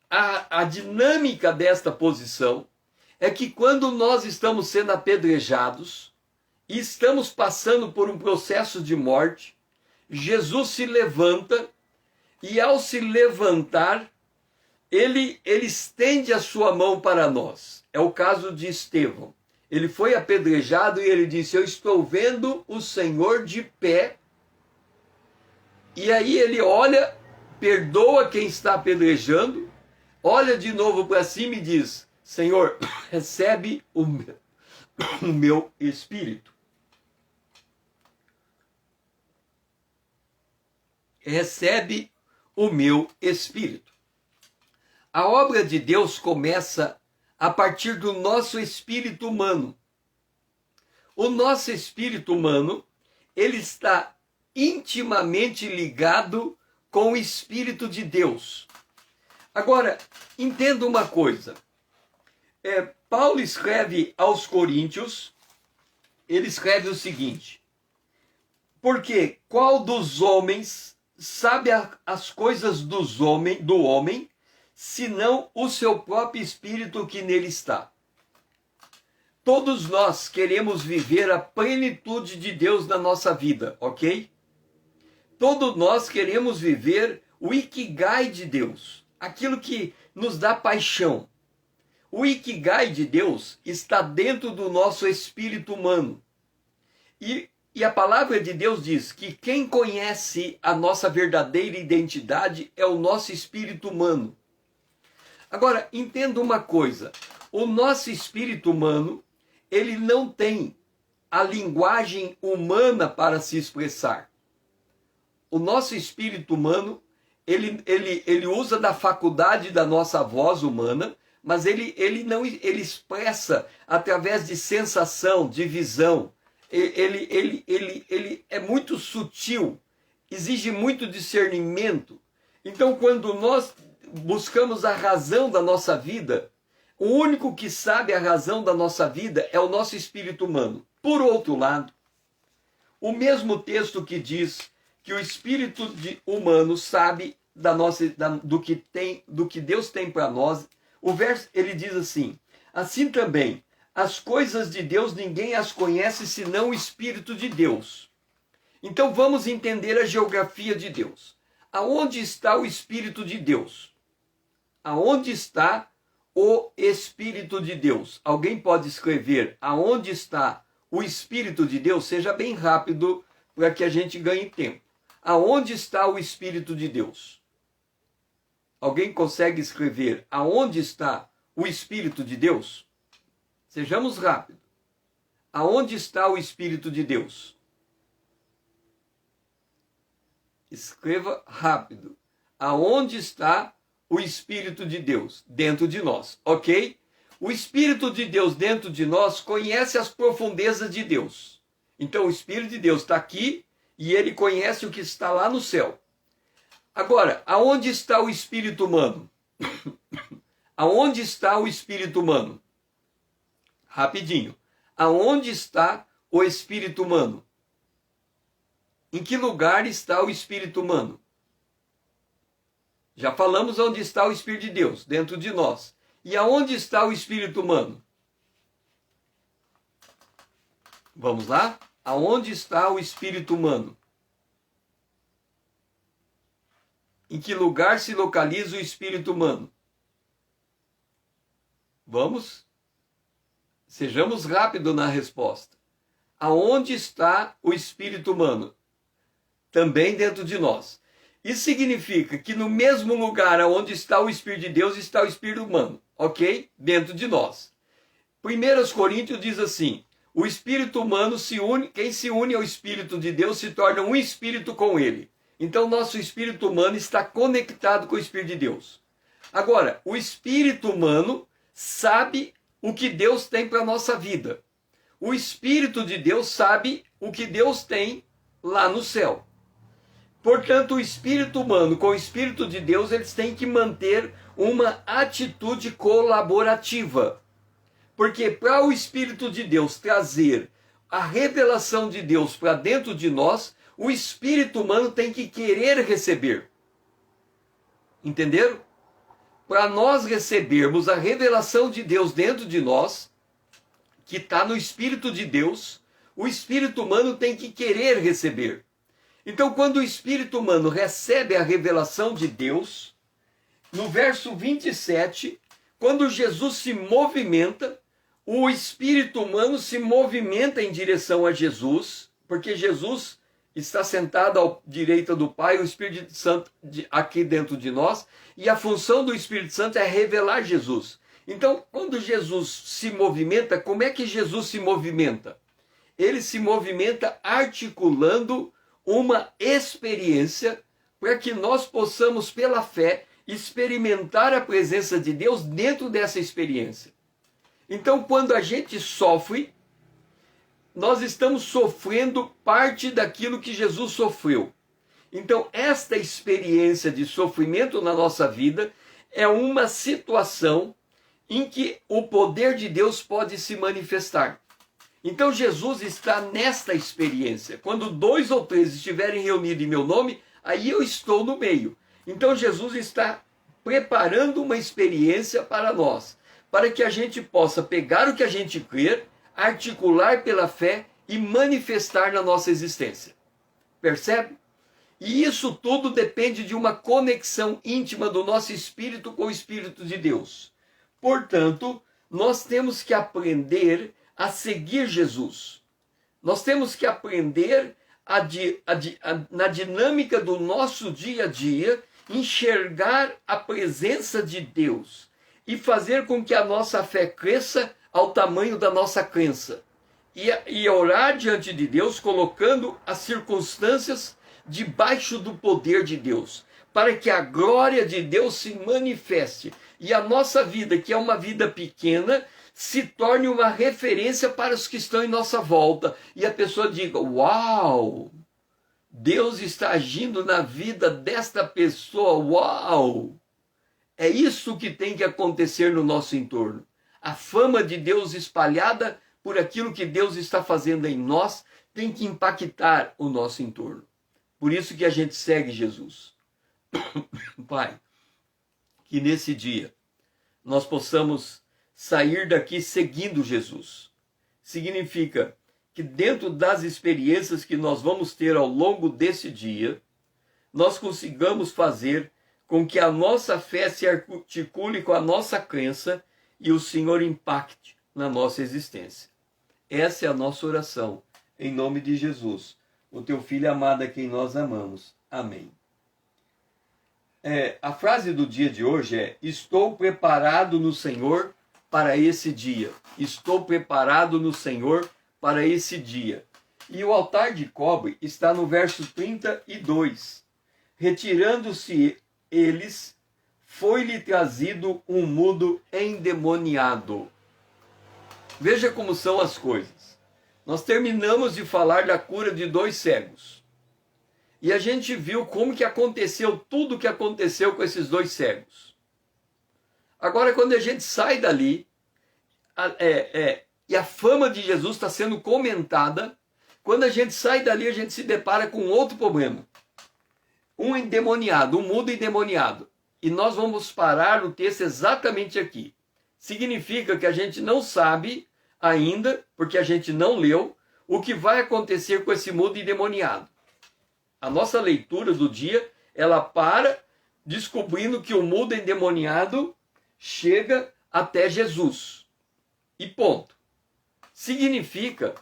a dinâmica desta posição é que quando nós estamos sendo apedrejados e estamos passando por um processo de morte, Jesus se levanta e ao se levantar, ele estende a sua mão para nós. É o caso de Estevão. Ele foi apedrejado e ele disse: eu estou vendo o Senhor de pé. E aí ele olha, perdoa quem está apedrejando, olha de novo para cima e diz: Senhor, recebe o meu espírito. Recebe o meu espírito. A obra de Deus começa a partir do nosso espírito humano. O nosso espírito humano, ele está intimamente ligado com o Espírito de Deus. Agora, entenda uma coisa. Paulo escreve aos Coríntios, ele escreve o seguinte: porque qual dos homens sabe as coisas do homem, senão o seu próprio espírito que nele está? Todos nós queremos viver a plenitude de Deus na nossa vida, ok? Todos nós queremos viver o Ikigai de Deus, aquilo que nos dá paixão. O Ikigai de Deus está dentro do nosso espírito humano. E a palavra de Deus diz que quem conhece a nossa verdadeira identidade é o nosso espírito humano. Agora, entenda uma coisa. O nosso espírito humano, ele não tem a linguagem humana para se expressar. O nosso espírito humano, ele usa da faculdade da nossa voz humana, mas ele expressa através de sensação, de visão. Ele é muito sutil, exige muito discernimento. Então, quando nós buscamos a razão da nossa vida, o único que sabe a razão da nossa vida é o nosso espírito humano. Por outro lado, O mesmo texto que diz que o espírito humano sabe do que Deus tem para nós. O verso ele diz assim: assim também, as coisas de Deus ninguém as conhece senão o Espírito de Deus. Então vamos entender a geografia de Deus. Aonde está o Espírito de Deus? Aonde está o Espírito de Deus? Alguém pode escrever aonde está o Espírito de Deus? Seja bem rápido para que a gente ganhe tempo. Aonde está o Espírito de Deus? Alguém consegue escrever aonde está o Espírito de Deus? Sejamos rápidos. Aonde está o Espírito de Deus? Escreva rápido. Aonde está o Espírito de Deus? Dentro de nós, ok? O Espírito de Deus dentro de nós conhece as profundezas de Deus. Então o Espírito de Deus está aqui e ele conhece o que está lá no céu. Agora, aonde está o espírito humano? Aonde está o espírito humano? Rapidinho. Aonde está o espírito humano? Em que lugar está o espírito humano? Já falamos onde está o Espírito de Deus, dentro de nós. E aonde está o espírito humano? Vamos lá? Aonde está o espírito humano? Em que lugar se localiza o espírito humano? Vamos? Sejamos rápidos na resposta. Aonde está o espírito humano? Também dentro de nós. Isso significa que no mesmo lugar onde está o Espírito de Deus está o espírito humano, ok? Dentro de nós. 1 Coríntios diz assim: o espírito humano se une, quem se une ao Espírito de Deus se torna um espírito com ele. Então, nosso espírito humano está conectado com o Espírito de Deus. Agora, o espírito humano sabe o que Deus tem para a nossa vida. O Espírito de Deus sabe o que Deus tem lá no céu. Portanto, o espírito humano com o Espírito de Deus, eles têm que manter uma atitude colaborativa. Porque para o Espírito de Deus trazer a revelação de Deus para dentro de nós, o espírito humano tem que querer receber. Entenderam? Para nós recebermos a revelação de Deus dentro de nós, que está no Espírito de Deus, o espírito humano tem que querer receber. Então, quando o espírito humano recebe a revelação de Deus, no verso 27, quando Jesus se movimenta, o espírito humano se movimenta em direção a Jesus, porque Jesus está sentado à direita do Pai, o Espírito Santo aqui dentro de nós, e a função do Espírito Santo é revelar Jesus. Então, quando Jesus se movimenta, como é que Jesus se movimenta? Ele se movimenta articulando uma experiência para que nós possamos, pela fé, experimentar a presença de Deus dentro dessa experiência. Então, quando a gente sofre, nós estamos sofrendo parte daquilo que Jesus sofreu. Então, esta experiência de sofrimento na nossa vida é uma situação em que o poder de Deus pode se manifestar. Então, Jesus está nesta experiência. Quando 2 ou 3 estiverem reunidos em meu nome, aí eu estou no meio. Então, Jesus está preparando uma experiência para nós, para que a gente possa pegar o que a gente crê, articular pela fé e manifestar na nossa existência. Percebe? E isso tudo depende de uma conexão íntima do nosso espírito com o Espírito de Deus. Portanto, nós temos que aprender a seguir Jesus. Nós temos que aprender na dinâmica do nosso dia a dia, enxergar a presença de Deus e fazer com que a nossa fé cresça ao tamanho da nossa crença. E orar diante de Deus, colocando as circunstâncias debaixo do poder de Deus, para que a glória de Deus se manifeste e a nossa vida, que é uma vida pequena, se torne uma referência para os que estão em nossa volta. E a pessoa diga: uau, Deus está agindo na vida desta pessoa, uau! É isso que tem que acontecer no nosso entorno. A fama de Deus espalhada por aquilo que Deus está fazendo em nós tem que impactar o nosso entorno. Por isso que a gente segue Jesus. Pai, que nesse dia nós possamos sair daqui seguindo Jesus. Significa que dentro das experiências que nós vamos ter ao longo desse dia, nós consigamos fazer com que a nossa fé se articule com a nossa crença e o Senhor impacte na nossa existência. Essa é a nossa oração, em nome de Jesus, o teu Filho amado a quem nós amamos. Amém. A frase do dia de hoje é: estou preparado no Senhor para esse dia. Estou preparado no Senhor para esse dia. E o altar de cobre está no verso 32. Retirando-se eles, foi-lhe trazido um mudo endemoniado. Veja como são as coisas. Nós terminamos de falar da cura de 2 cegos. E a gente viu como que aconteceu tudo o que aconteceu com esses 2 cegos. Agora, quando a gente sai dali, e a fama de Jesus está sendo comentada, quando a gente sai dali, a gente se depara com outro problema. Um endemoniado, um mudo endemoniado. E nós vamos parar o texto exatamente aqui. Significa que a gente não sabe ainda, porque a gente não leu, o que vai acontecer com esse mudo endemoniado. A nossa leitura do dia, ela para descobrindo que o mudo endemoniado chega até Jesus. E ponto. Significa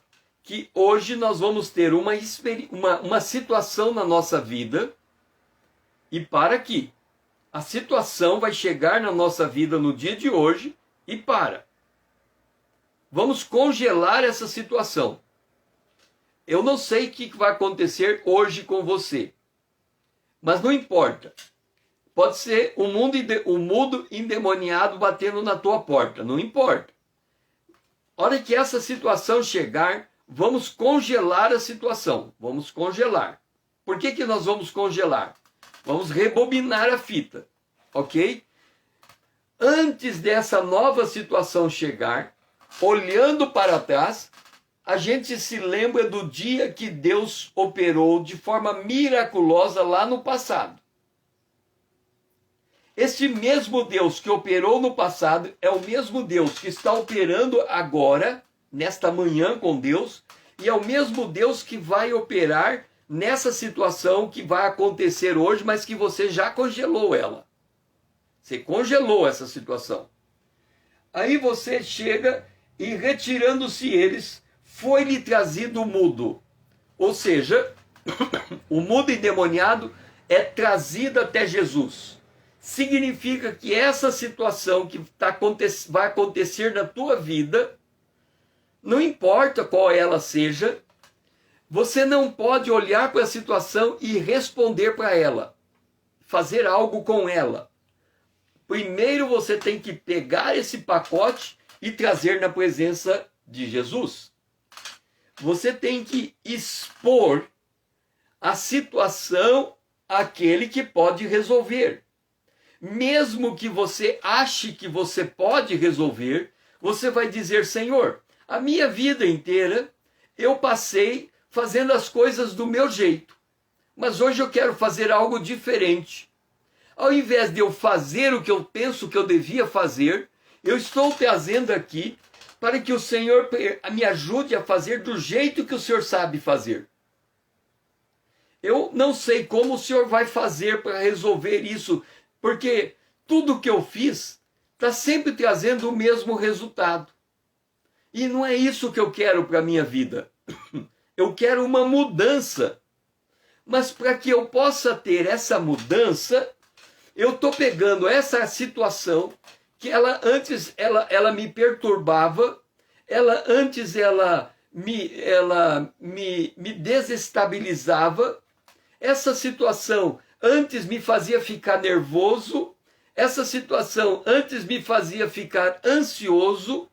que hoje nós vamos ter uma situação na nossa vida, e para que a situação vai chegar na nossa vida no dia de hoje, e para. Vamos congelar essa situação. Eu não sei o que vai acontecer hoje com você, mas não importa. Pode ser um mudo endemoniado batendo na tua porta, não importa. A hora que essa situação chegar, vamos congelar a situação. Vamos congelar. Por que nós vamos congelar? Vamos rebobinar a fita, ok? Antes dessa nova situação chegar, olhando para trás, a gente se lembra do dia que Deus operou de forma miraculosa lá no passado. Este mesmo Deus que operou no passado é o mesmo Deus que está operando agora, nesta manhã com Deus, e é o mesmo Deus que vai operar nessa situação que vai acontecer hoje, mas que você já congelou ela. Você congelou essa situação. Aí você chega e, retirando-se eles, foi-lhe trazido o mudo. Ou seja, o mudo endemoniado é trazido até Jesus. Significa que essa situação que vai acontecer na tua vida, não importa qual ela seja, você não pode olhar para a situação e responder para ela, fazer algo com ela. Primeiro você tem que pegar esse pacote e trazer na presença de Jesus. Você tem que expor a situação àquele que pode resolver. Mesmo que você ache que você pode resolver, você vai dizer: Senhor, a minha vida inteira eu passei fazendo as coisas do meu jeito, mas hoje eu quero fazer algo diferente. Ao invés de eu fazer o que eu penso que eu devia fazer, eu estou trazendo aqui para que o Senhor me ajude a fazer do jeito que o Senhor sabe fazer. Eu não sei como o Senhor vai fazer para resolver isso, porque tudo que eu fiz está sempre trazendo o mesmo resultado. E não é isso que eu quero para a minha vida. Eu quero uma mudança. Mas para que eu possa ter essa mudança, eu estou pegando essa situação que ela antes ela me perturbava, ela me desestabilizava. Essa situação antes me fazia ficar nervoso, essa situação antes me fazia ficar ansiosa,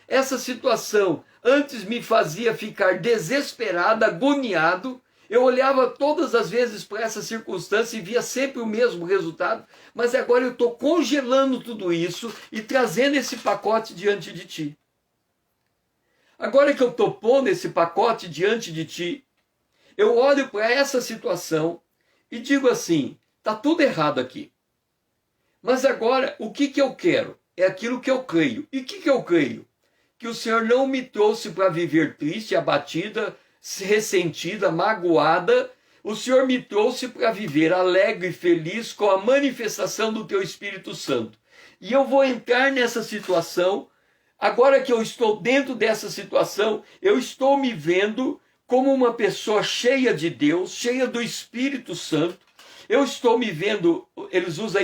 essa situação antes me fazia ficar desesperado, agoniado. Eu olhava todas as vezes para essa circunstância e via sempre o mesmo resultado, mas agora eu estou congelando tudo isso e trazendo esse pacote diante de ti. Agora que eu estou pondo esse pacote diante de ti, eu olho para essa situação e digo assim, está tudo errado aqui. Mas agora, o que eu quero? É aquilo que eu creio. E o que eu creio? Que o Senhor não me trouxe para viver triste, abatida, ressentida, magoada. O Senhor me trouxe para viver alegre e feliz com a manifestação do teu Espírito Santo. E eu vou entrar nessa situação. Agora que eu estou dentro dessa situação, eu estou me vendo como uma pessoa cheia de Deus, cheia do Espírito Santo. Eu estou me vendo, eles usam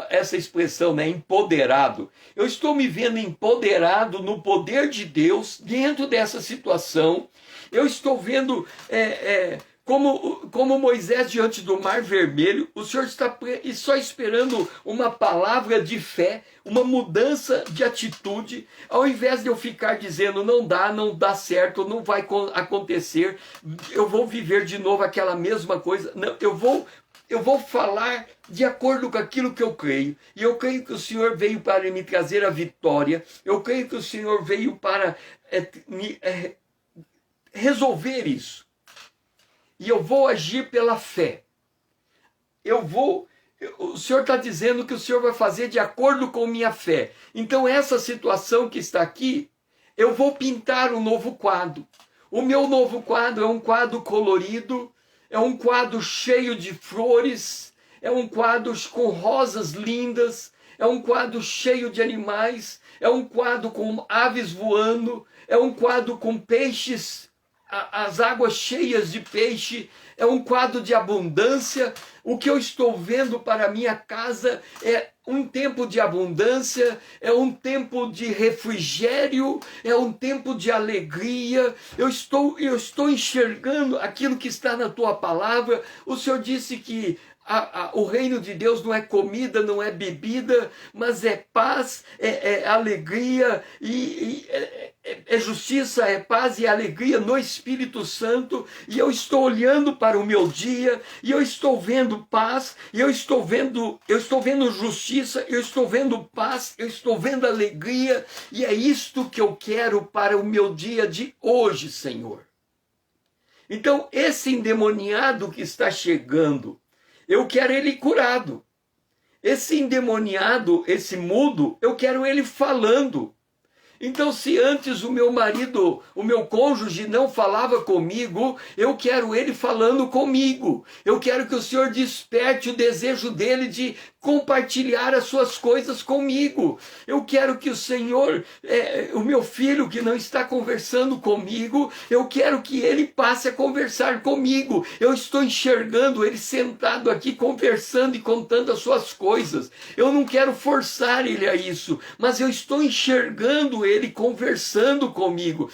essa expressão, né, empoderado. Eu estou me vendo empoderado no poder de Deus dentro dessa situação. Eu estou vendo como Moisés diante do Mar Vermelho. O Senhor está só esperando uma palavra de fé, uma mudança de atitude, ao invés de eu ficar dizendo não dá certo, não vai acontecer, eu vou viver de novo aquela mesma coisa. Não, eu vou falar de acordo com aquilo que eu creio. E eu creio que o Senhor veio para me trazer a vitória. Eu creio que o Senhor veio para resolver isso. E eu vou agir pela fé. O Senhor está dizendo que o Senhor vai fazer de acordo com minha fé. Então essa situação que está aqui, eu vou pintar um novo quadro. O meu novo quadro é um quadro colorido, é um quadro cheio de flores, é um quadro com rosas lindas, é um quadro cheio de animais, é um quadro com aves voando, é um quadro com peixes, as águas cheias de peixe, é um quadro de abundância. O que eu estou vendo para a minha casa é um tempo de abundância, é um tempo de refrigério, é um tempo de alegria. Eu estou enxergando aquilo que está na tua palavra. O Senhor disse que o reino de Deus não é comida, não é bebida, mas é paz, é alegria, é justiça, é paz e alegria no Espírito Santo. E eu estou olhando para o meu dia, e eu estou vendo paz, e eu estou vendo justiça, eu estou vendo paz, eu estou vendo alegria, e é isto que eu quero para o meu dia de hoje, Senhor. Então, esse endemoniado que está chegando, eu quero ele curado. Esse endemoniado, esse mudo, eu quero ele falando. Então, se antes o meu marido, o meu cônjuge não falava comigo, eu quero ele falando comigo. Eu quero que o Senhor desperte o desejo dele de compartilhar as suas coisas comigo. Eu quero que o Senhor, o meu filho que não está conversando comigo, eu quero que ele passe a conversar comigo. Eu estou enxergando ele sentado aqui conversando e contando as suas coisas. Eu não quero forçar ele a isso, mas eu estou enxergando ele conversando comigo.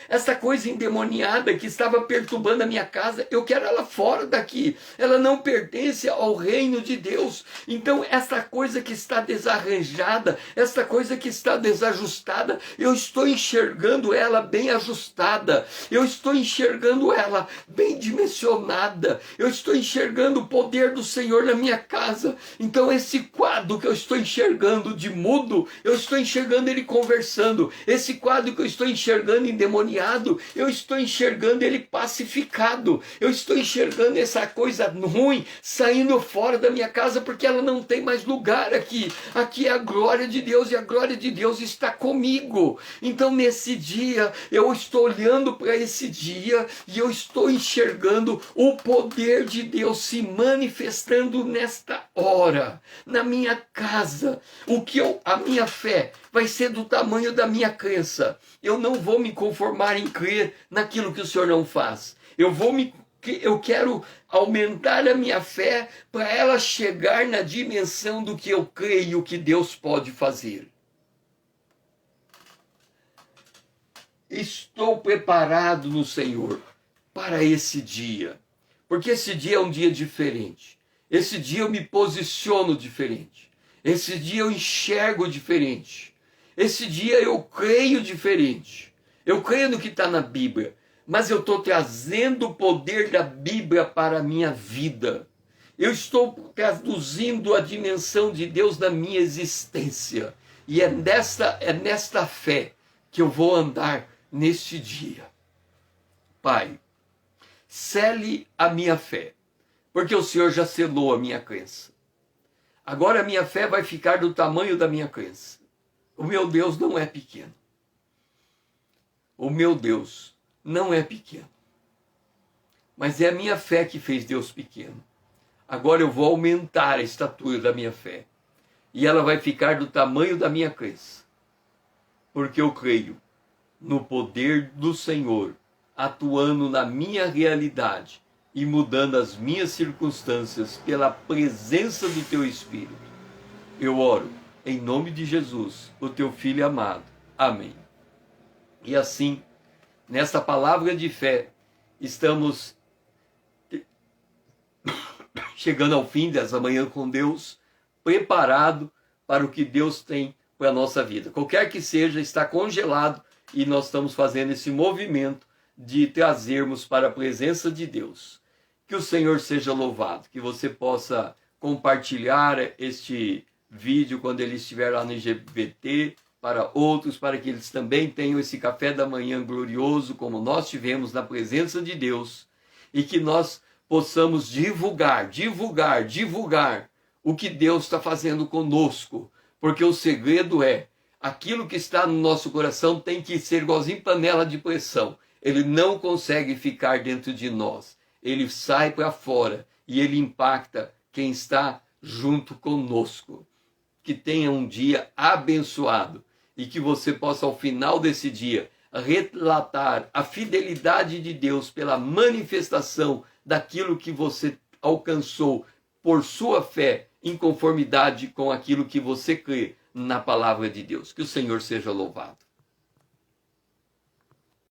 Essa coisa endemoniada que estava perturbando a minha casa, eu quero ela fora daqui. Ela não pertence ao reino de Deus. Então essa coisa que está desarranjada, essa coisa que está desajustada, eu estou enxergando ela bem ajustada. Eu estou enxergando ela bem dimensionada. Eu estou enxergando o poder do Senhor na minha casa. Então esse quadro que eu estou enxergando de mudo, eu estou enxergando ele conversando. Esse quadro que eu estou enxergando endemoniado, eu estou enxergando ele pacificado. Eu estou enxergando essa coisa ruim saindo fora da minha casa, porque ela não tem mais lugar aqui. Aqui é a glória de Deus, e a glória de Deus está comigo. Então nesse dia, eu estou olhando para esse dia, e eu estou enxergando o poder de Deus se manifestando nesta hora, na minha casa. A minha fé vai ser do tamanho da minha crença. Eu não vou me conformar em crer naquilo que o Senhor não faz. Eu quero aumentar a minha fé para ela chegar na dimensão do que eu creio que Deus pode fazer. Estou preparado no Senhor para esse dia, porque esse dia é um dia diferente. Esse dia eu me posiciono diferente. Esse dia eu enxergo diferente. Esse dia eu creio diferente. Eu creio no que está na Bíblia, mas eu estou trazendo o poder da Bíblia para a minha vida. Eu estou traduzindo a dimensão de Deus na minha existência. E é nesta fé que eu vou andar neste dia. Pai, sele a minha fé, porque o Senhor já selou a minha crença. Agora a minha fé vai ficar do tamanho da minha crença. O meu Deus não é pequeno. O meu Deus não é pequeno. Mas é a minha fé que fez Deus pequeno. Agora eu vou aumentar a estatura da minha fé. E ela vai ficar do tamanho da minha crença. Porque eu creio no poder do Senhor atuando na minha realidade e mudando as minhas circunstâncias pela presença do Teu Espírito. Eu oro em nome de Jesus, o Teu Filho amado. Amém. E assim, nesta palavra de fé, estamos chegando ao fim dessa manhã com Deus, preparado para o que Deus tem para a nossa vida. Qualquer que seja, está congelado e nós estamos fazendo esse movimento de trazermos para a presença de Deus. Que o Senhor seja louvado, que você possa compartilhar este vídeo quando ele estiver lá no IGVT, para outros, para que eles também tenham esse café da manhã glorioso, como nós tivemos na presença de Deus, e que nós possamos divulgar o que Deus está fazendo conosco, porque o segredo é, aquilo que está no nosso coração tem que ser igualzinho panela de pressão, ele não consegue ficar dentro de nós, ele sai para fora e ele impacta quem está junto conosco. Que tenha um dia abençoado e que você possa, ao final desse dia, relatar a fidelidade de Deus pela manifestação daquilo que você alcançou por sua fé, em conformidade com aquilo que você crê na palavra de Deus. Que o Senhor seja louvado.